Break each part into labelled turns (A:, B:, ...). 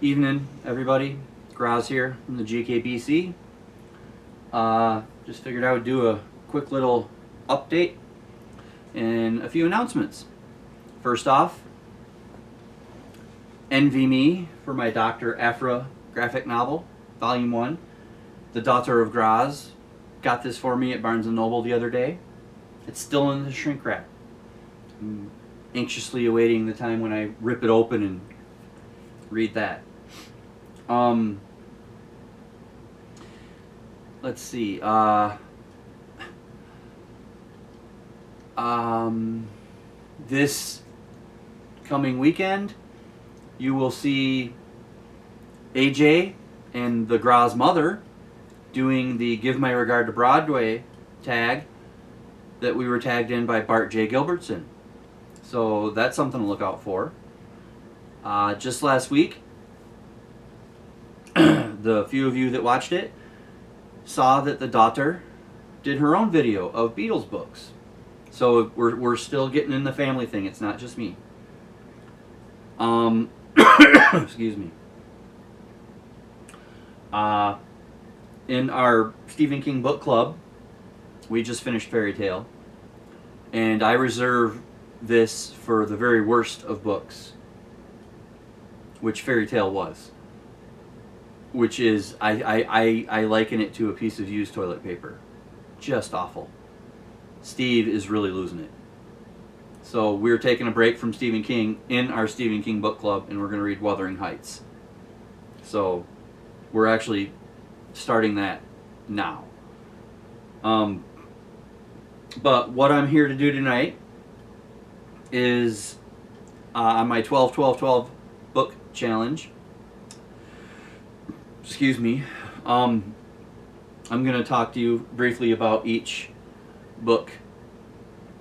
A: Evening, everybody. Graz here from the GKBC. Just figured I would do a quick little update and a few announcements. First off, Envy Me for my Dr. Afra graphic novel, Volume 1. The Daughter of Graz got this for me at Barnes & Noble the other day. It's still in the shrink wrap. I'm anxiously awaiting the time when I rip it open and read that. Let's see. This coming weekend, you will see AJ and the Graz Mother doing the Give My Regard to Broadway tag that we were tagged in by Bart J. Gilbertson. So that's something to look out for. Just last week, the few of you that watched it saw that the daughter did her own video of Beatles books. So we're still getting in the family thing. It's not just me. Excuse me. In our Stephen King book club, we just finished Fairy Tale, and I reserve this for the very worst of books, which Fairy Tale was. Which is, I liken it to a piece of used toilet paper. Just awful. Steve is really losing it. So we're taking a break from Stephen King in our Stephen King book club, and we're going to read Wuthering Heights. So we're actually starting that now. But what I'm here to do tonight is on my 12-12-12 book challenge. Excuse me. I'm going to talk to you briefly about each book,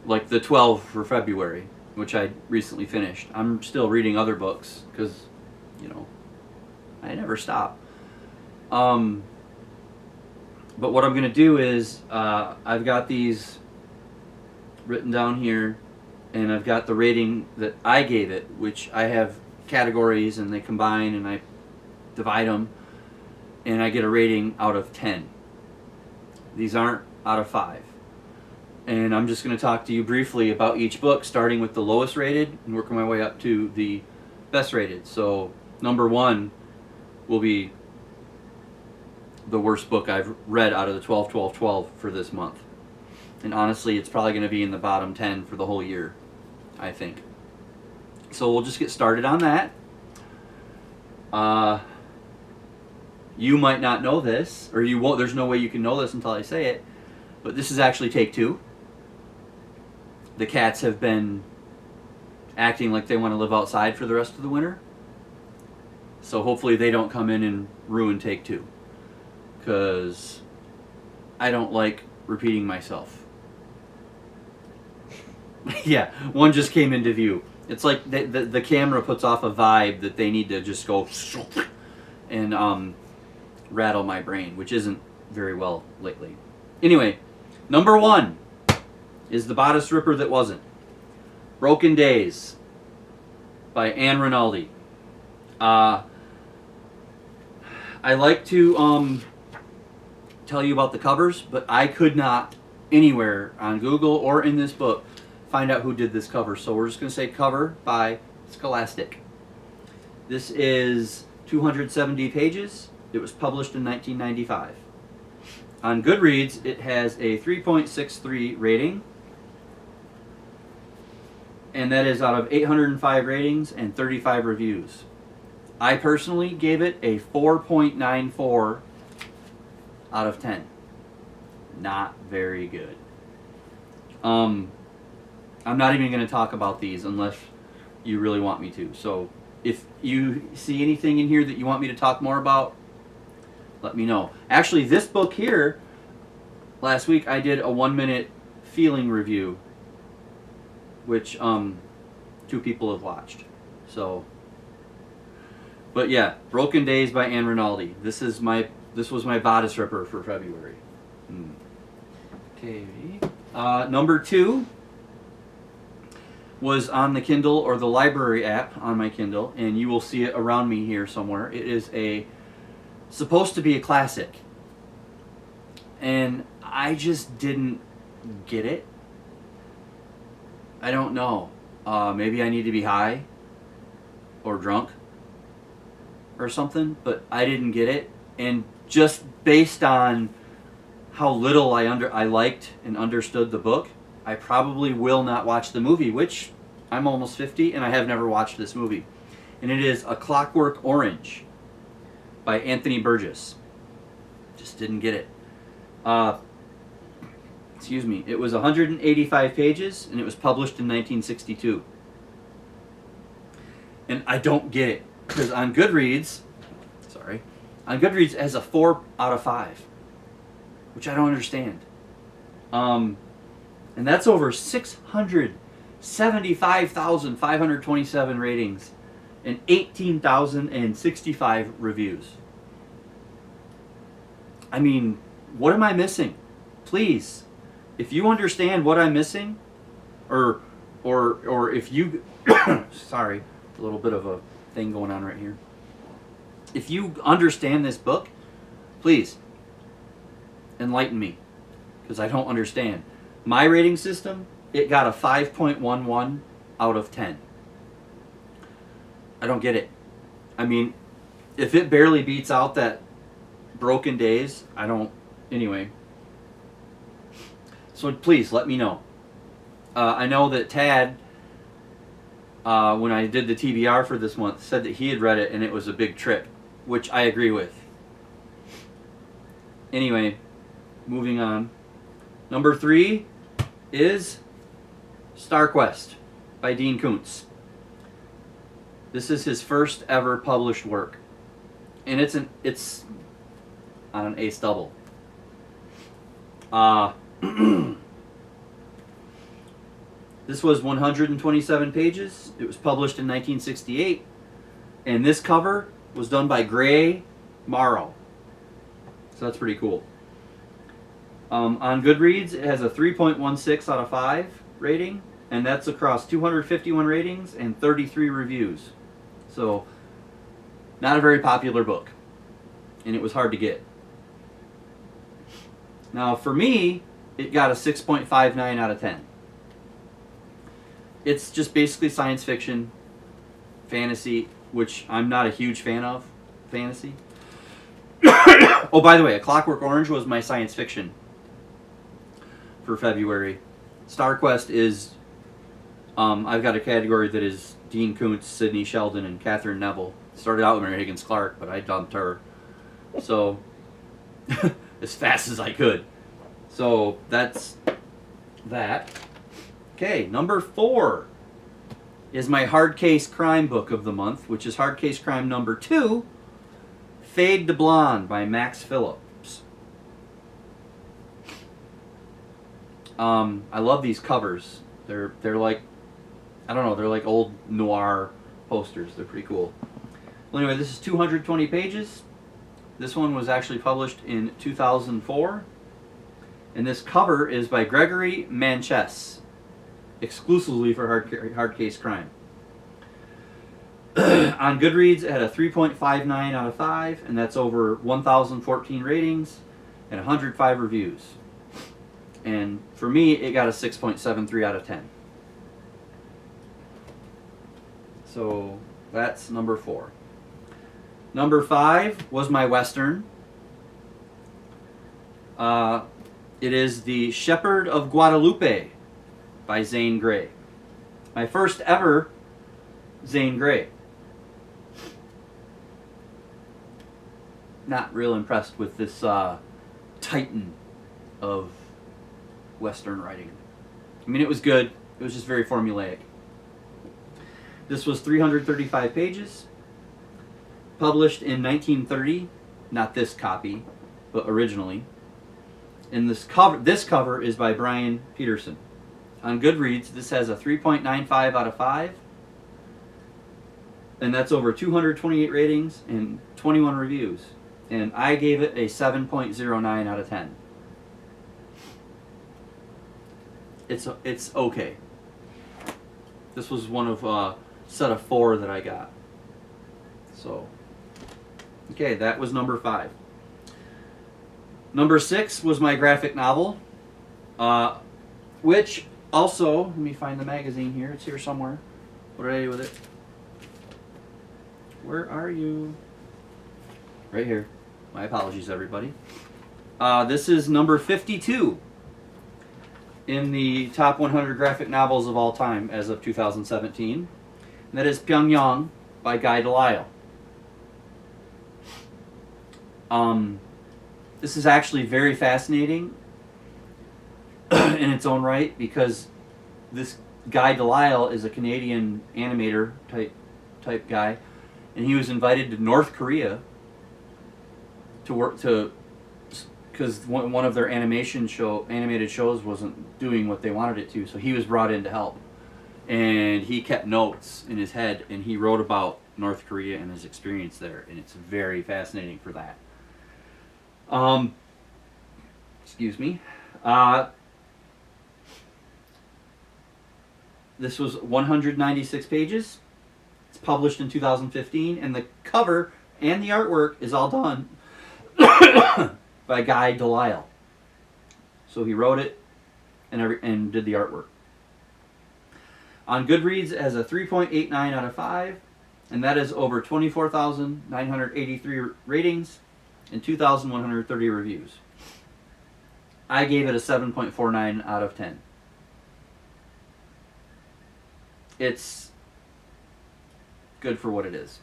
A: like the 12 for February, which I recently finished. I'm still reading other books because, I never stop. But what I'm going to do is I've got these written down here, and I've got the rating that I gave it, which I have categories, and they combine, and I divide them, and I get a rating out of 10. These aren't out of 5. And I'm just going to talk to you briefly about each book, starting with the lowest rated and working my way up to the best rated. So number 1 will be the worst book I've read out of the 12-12-12 for this month. And honestly, it's probably going to be in the bottom 10 for the whole year, I think. So we'll just get started on that. You might not know this, or you won't. There's no way you can know this until I say it, but this is actually take 2. The cats have been acting like they want to live outside for the rest of the winter, so hopefully they don't come in and ruin take 2, because I don't like repeating myself. Yeah, one just came into view. It's like the camera puts off a vibe that they need to just go and rattle my brain, which isn't very well lately. Anyway, number 1 is The Bodice Ripper That Wasn't. Broken Days by Anne Rinaldi. I like to tell you about the covers, but I could not anywhere on Google or in this book find out who did this cover. So we're just going to say cover by Scholastic. This is 270 pages. It was published in 1995. On Goodreads, it has a 3.63 rating, and that is out of 805 ratings and 35 reviews. I personally gave it a 4.94 out of 10. Not very good. I'm not even going to talk about these unless you really want me to. So if you see anything in here that you want me to talk more about, let me know. Actually, this book here, last week I did a 1-minute feeling review, which 2 people have watched. So, but yeah, Broken Days by Anne Rinaldi. This was my bodice ripper for February. Okay. Number 2 was on the Kindle or the library app on my Kindle, and you will see it around me here somewhere. It is supposed to be a classic, and I just didn't get it. I don't know. Maybe I need to be high or drunk or something, but I didn't get it. And just based on how little I liked and understood the book, I probably will not watch the movie, which I'm almost 50 and I have never watched this movie. And it is A Clockwork Orange by Anthony Burgess. Just didn't get it. Excuse me. It was 185 pages and it was published in 1962. And I don't get it because on Goodreads it has a 4 out of 5, which I don't understand. And that's over 675,527 ratings and 18,065 reviews. I mean, what am I missing? Please, if you understand what I'm missing, or if you, sorry, a little bit of a thing going on right here. If you understand this book, please enlighten me, because I don't understand. My rating system, it got a 5.11 out of 10. I don't get it. I mean, if it barely beats out that Broken Days, I don't. Anyway. So please let me know. I know that Tad, when I did the TBR for this month, said that he had read it and it was a big trip, which I agree with. Anyway, moving on. Number 3 is Star Quest by Dean Koontz. This is his first ever published work, and it's on an ace double. This was 127 pages. It was published in 1968, and this cover was done by Gray Morrow. So that's pretty cool. On Goodreads, it has a 3.16 out of 5 rating, and that's across 251 ratings and 33 reviews. So, not a very popular book, and it was hard to get. Now, for me, it got a 6.59 out of 10. It's just basically science fiction, fantasy, which I'm not a huge fan of, fantasy. Oh, by the way, A Clockwork Orange was my science fiction for February. Star Quest is, I've got a category that is Dean Koontz, Sidney Sheldon, and Catherine Neville. Started out with Mary Higgins Clark, but I dumped her. So, as fast as I could. So, that's that. Okay, number 4 is my hard case crime book of the month, which is hard case crime number 2, Fade to Blonde by Max Phillips. I love these covers. They're like, I don't know, they're like old noir posters. They're pretty cool. Well, anyway, this is 220 pages. This one was actually published in 2004. And this cover is by Gregory Manchess, exclusively for hard case crime. On Goodreads, it had a 3.59 out of 5, and that's over 1,014 ratings and 105 reviews. And for me, it got a 6.73 out of 10. So that's number 4. Number 5 was my Western. It is The Shepherd of Guadalupe by Zane Grey. My first ever Zane Grey. Not real impressed with this titan of Western writing. I mean, it was good. It was just very formulaic. This was 335 pages. Published in 1930. Not this copy, but originally. And this cover is by Brian Peterson. On Goodreads, this has a 3.95 out of 5. And that's over 228 ratings and 21 reviews. And I gave it a 7.09 out of 10. It's okay. This was one of a set of 4 that I got. So, okay, that was number 5. Number 6 was my graphic novel, which also, let me find the magazine here. It's here somewhere. What did I do with it? Where are you? Right here. My apologies, everybody. This is number 52 in the top 100 graphic novels of all time as of 2017. And that is Pyongyang by Guy Delisle. This is actually very fascinating in its own right, because this Guy Delisle is a Canadian animator type guy, and he was invited to North Korea to work because one of their animated shows wasn't doing what they wanted it to, so he was brought in to help, and he kept notes in his head, and he wrote about North Korea and his experience there, and it's very fascinating for that. Excuse me. This was 196 pages. It's published in 2015, and the cover and the artwork is all done by Guy Delisle. So he wrote it and did the artwork. On Goodreads, it has a 3.89 out of 5, and that is over 24,983 ratings and 2,130 reviews. I gave it a 7.49 out of 10. It's good for what it is.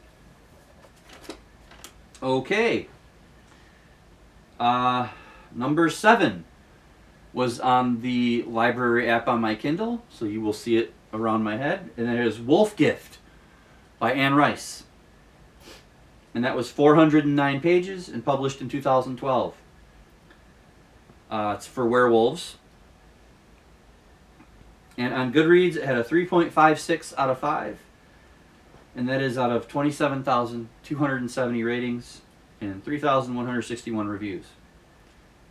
A: Okay. Number 7 was on the library app on my Kindle, so you will see it around my head. And it is Wolf Gift by Anne Rice. And that was 409 pages and published in 2012. It's for werewolves. And on Goodreads, it had a 3.56 out of 5. And that is out of 27,270 ratings and 3,161 reviews.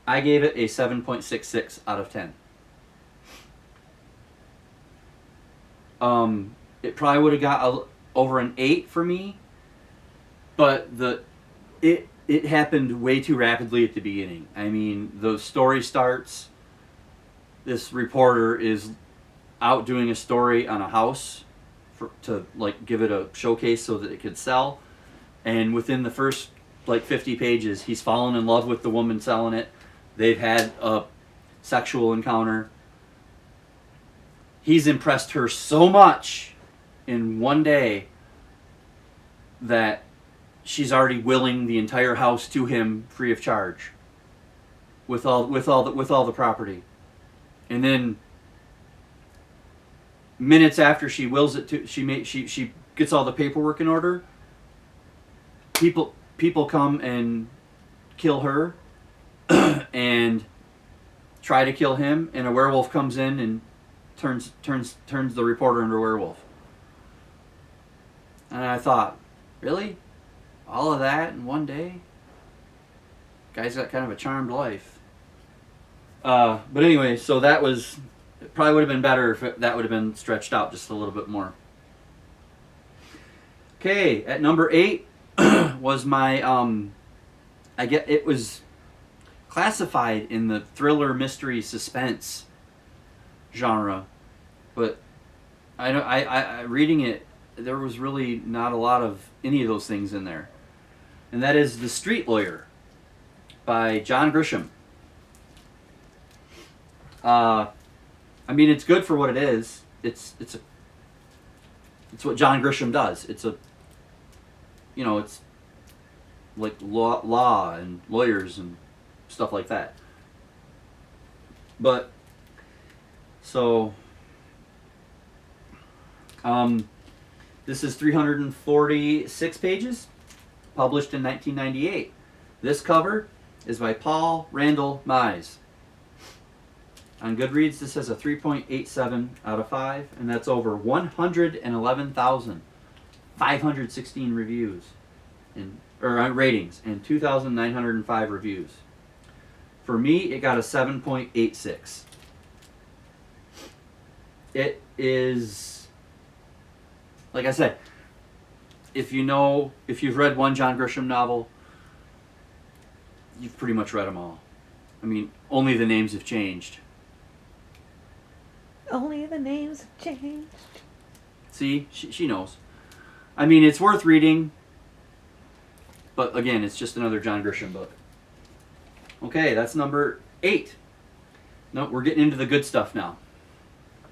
A: I gave it a 7.66 out of 10. It probably would have got over an 8 for me, but it happened way too rapidly at the beginning. I mean, the story starts, this reporter is out doing a story on a house to like give it a showcase so that it could sell, and within the first like 50 pages he's fallen in love with the woman selling it. They've had a sexual encounter. He's impressed her so much in one day that she's already willing the entire house to him free of charge with all the property. And then minutes after she wills it to, she gets all the paperwork in order. People come and kill her and try to kill him, and a werewolf comes in and turns the reporter into a werewolf. And I thought, really? All of that in one day? Guy's got kind of a charmed life. But anyway, so that was, it probably would have been better if that would have been stretched out just a little bit more. Okay, at number 8 was my, it was classified in the thriller, mystery, suspense genre, but I reading it, there was really not a lot of any of those things in there. And that is The Street Lawyer by John Grisham. I mean, it's good for what it is. It's what John Grisham does. It's like law and lawyers and stuff like that. But so this is 346 pages, published in 1998. This cover is by Paul Randall Mize. On Goodreads, this has a 3.87 out of 5, and that's over 111,516 reviews or ratings and 2,905 reviews. For me, it got a 7.86. It is Like I said, if you've read one John Grisham novel, you've pretty much read them all. I mean, only the names have changed.
B: Only the names have changed.
A: See, she knows. I mean, it's worth reading, but again, it's just another John Grisham book. Okay, that's number 8. No, we're getting into the good stuff now.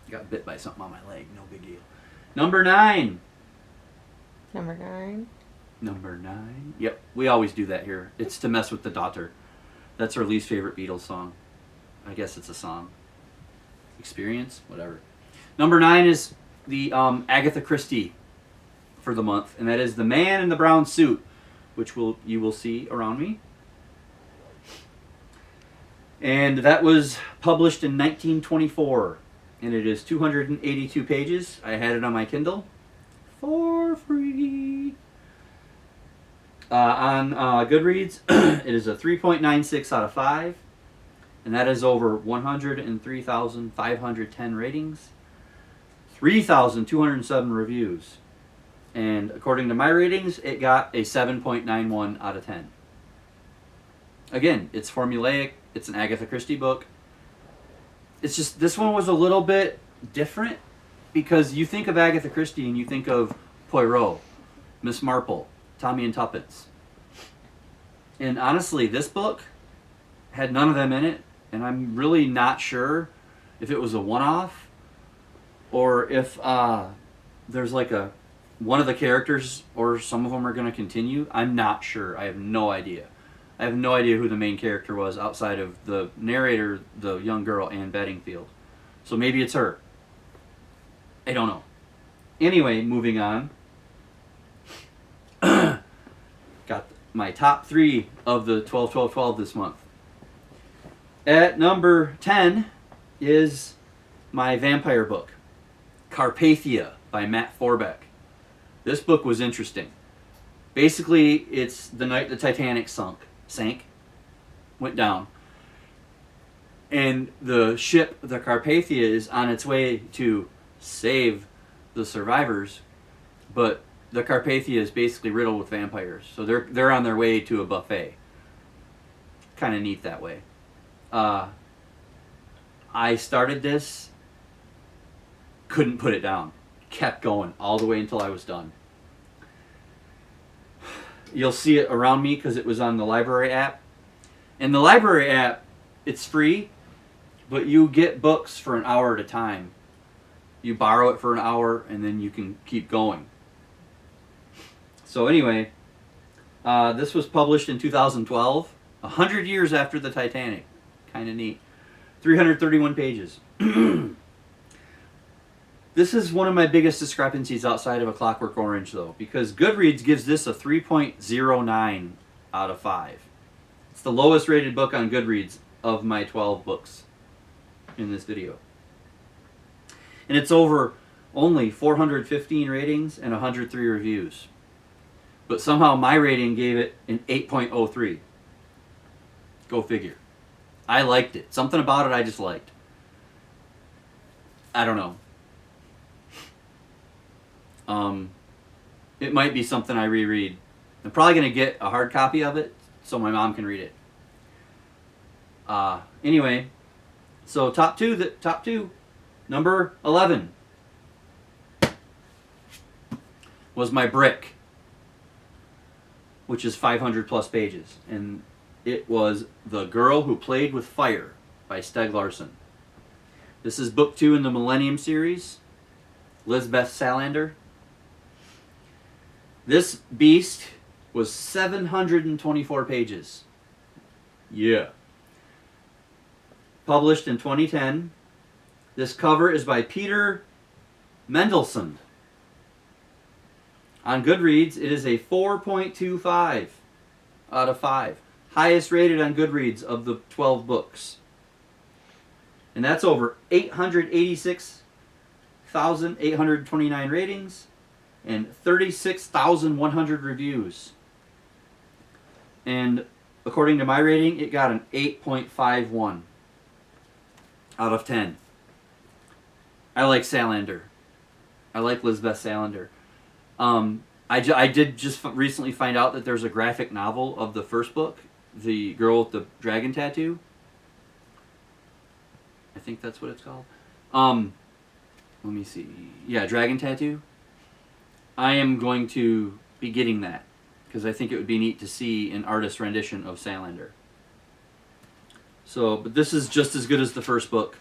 A: Got bit by something on my leg, no big deal. Number 9.
B: Number 9.
A: Number 9. Yep, we always do that here. It's to mess with the daughter. That's her least favorite Beatles song. I guess it's a song. Experience? Whatever. Number 9 is the Agatha Christie for the month, and that is The Man in the Brown Suit, which you will see around me. And that was published in 1924, and it is 282 pages. I had it on my Kindle for free. On Goodreads, it is a 3.96 out of 5, and that is over 103,510 ratings, 3,207 reviews, and according to my ratings, it got a 7.91 out of 10. Again, it's formulaic. It's an Agatha Christie book. It's just, this one was a little bit different because you think of Agatha Christie and you think of Poirot, Miss Marple, Tommy and Tuppence. And honestly, this book had none of them in it, and I'm really not sure if it was a one-off or if there's like one of the characters or some of them are going to continue. I'm not sure. I have no idea. I have no idea who the main character was outside of the narrator, the young girl, Anne Bedingfield. So maybe it's her. I don't know. Anyway, moving on. Got my top 3 of the 12-12-12 this month. At number 10 is my vampire book, Carpathia by Matt Forbeck. This book was interesting. Basically, it's the night the Titanic sank, went down. And the ship, the Carpathia, is on its way to save the survivors, but the Carpathia is basically riddled with vampires. So they're on their way to a buffet. Kind of neat that way. I started this, couldn't put it down. Kept going all the way until I was done. You'll see it around me because it was on the library app. And the library app, it's free, but you get books for an hour at a time. You borrow it for an hour and then you can keep going. So anyway, this was published in 2012, 100 years after the Titanic. Kind of neat. 331 pages. This is one of my biggest discrepancies outside of A Clockwork Orange, though, because Goodreads gives this a 3.09 out of 5. It's the lowest rated book on Goodreads of my 12 books in this video. And it's over only 415 ratings and 103 reviews. But somehow my rating gave it an 8.03. Go figure. I liked it. Something about it I just liked. I don't know. It might be something I reread. I'm probably going to get a hard copy of it so my mom can read it. Anyway, so top two, number 11 was my Brick, which is 500 plus pages, and it was The Girl Who Played with Fire by Stieg Larsson. This is book 2 in the Millennium series. Lisbeth Salander. This beast was 724 pages. Yeah. Published in 2010. This cover is by Peter Mendelssohn. On Goodreads, it is a 4.25 out of 5. Highest rated on Goodreads of the 12 books. And that's over 886,829 ratings and 36,100 reviews. And according to my rating, it got an 8.51 out of 10. I like Salander. I like Lisbeth Salander. I did just recently find out that there's a graphic novel of the first book, The Girl with the Dragon Tattoo. I think that's what it's called. Let me see. Yeah, Dragon Tattoo. I am going to be getting that because I think it would be neat to see an artist rendition of Salander. So, but this is just as good as the first book.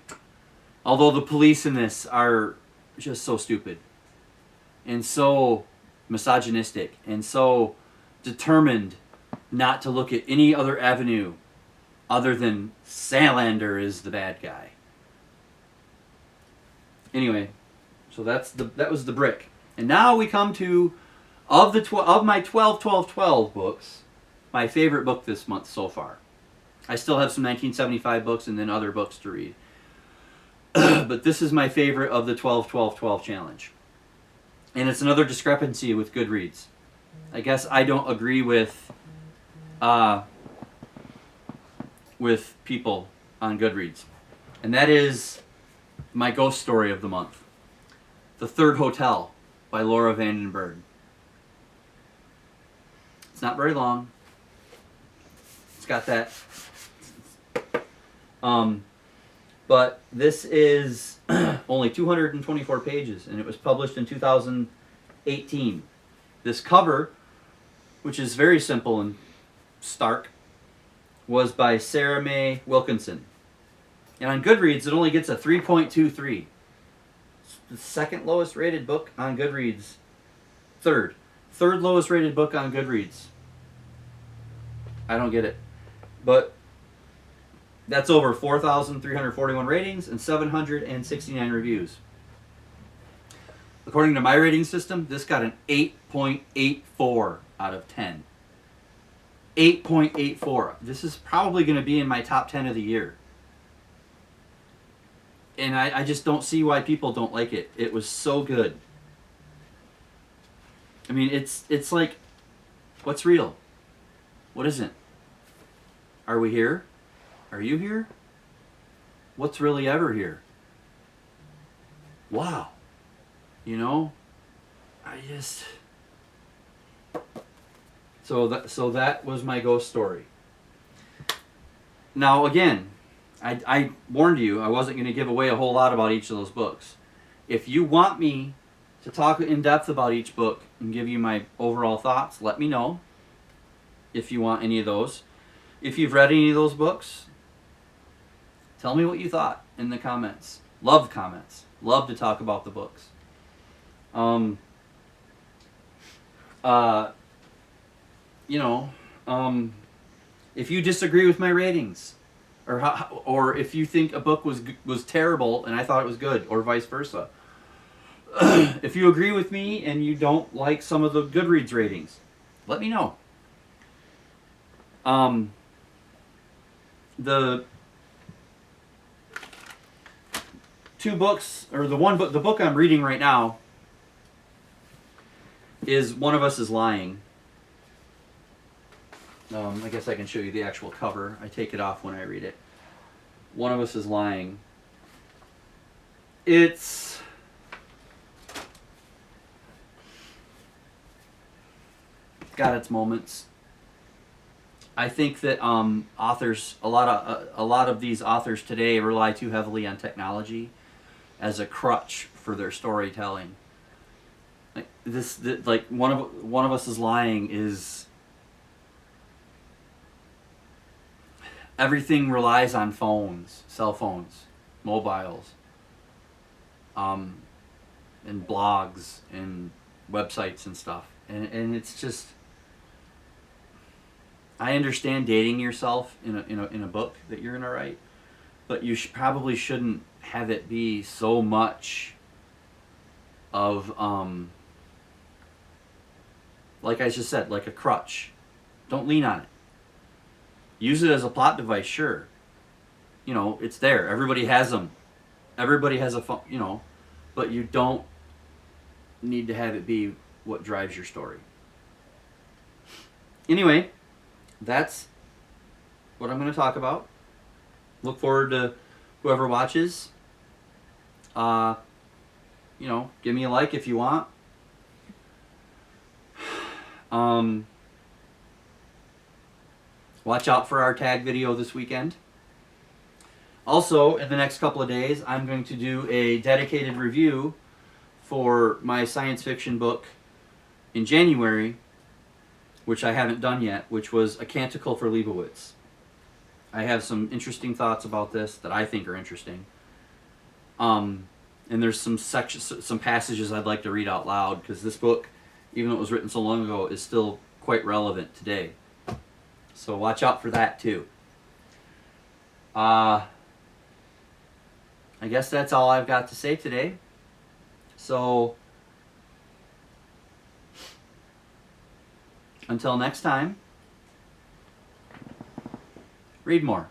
A: Although the police in this are just so stupid and so misogynistic and so determined not to look at any other avenue other than Salander is the bad guy. Anyway, so that was the brick. And now we come to of my 12 books, my favorite book this month so far. I still have some 1975 books and then other books to read. But this is my favorite of the 12 challenge. And it's another discrepancy with Goodreads. I guess I don't agree with people on Goodreads. And that is my ghost story of the month. The Third Hotel by Laura Vandenberg. It's not very long. It's got that. But this is only 224 pages, and it was published in 2018. This cover, which is very simple and stark, was by Sarah Mae Wilkinson. And on Goodreads, it only gets a 3.23. It's the second lowest rated book on Goodreads. Third lowest rated book on Goodreads. I don't get it. But that's over 4,341 ratings and 769 reviews. According to my rating system, this got an 8.84 out of 10. 8.84. This is probably going to be in my top 10 of the year. And I just don't see why people don't like it. It was so good. I mean, it's like, what's real? What isn't? Are we here? Are you here? What's really ever here? Wow. You know? So that was my ghost story. Now again, I warned you I wasn't going to give away a whole lot about each of those books. If you want me to talk in depth about each book and give you my overall thoughts, let me know if you want any of those. If you've read any of those books, tell me what you thought in the comments. Love comments. Love to talk about the books. If you disagree with my ratings, or if you think a book was terrible and I thought it was good, or vice versa. If you agree with me and you don't like some of the Goodreads ratings, let me know. The two books, or the book I'm reading right now is One of Us is Lying. I guess I can show you the actual cover. I take it off when I read it. One of Us is Lying. It's got its moments. I think that authors, a lot of these authors today rely too heavily on technology as a crutch for their storytelling. Like one of Us is Lying is everything relies on phones, cell phones, mobiles, and blogs and websites and stuff, and it's just. I understand dating yourself in a book that you're gonna write, but you probably shouldn't have it be so much of like I just said, like a crutch. Don't lean on it. Use it as a plot device, sure. You know, it's there. Everybody has them. Everybody has a phone, you know, but you don't need to have it be what drives your story. Anyway, that's what I'm going to talk about. Look forward to whoever watches. Give me a like if you want. Watch out for our tag video this weekend. Also, in the next couple of days, I'm going to do a dedicated review for my science fiction book in January, which I haven't done yet, which was A Canticle for Leibowitz. I have some interesting thoughts about this that I think are interesting. And there's some passages I'd like to read out loud, because this book, even though it was written so long ago, is still quite relevant today. So watch out for that too. I guess that's all I've got to say today. So until next time, read more.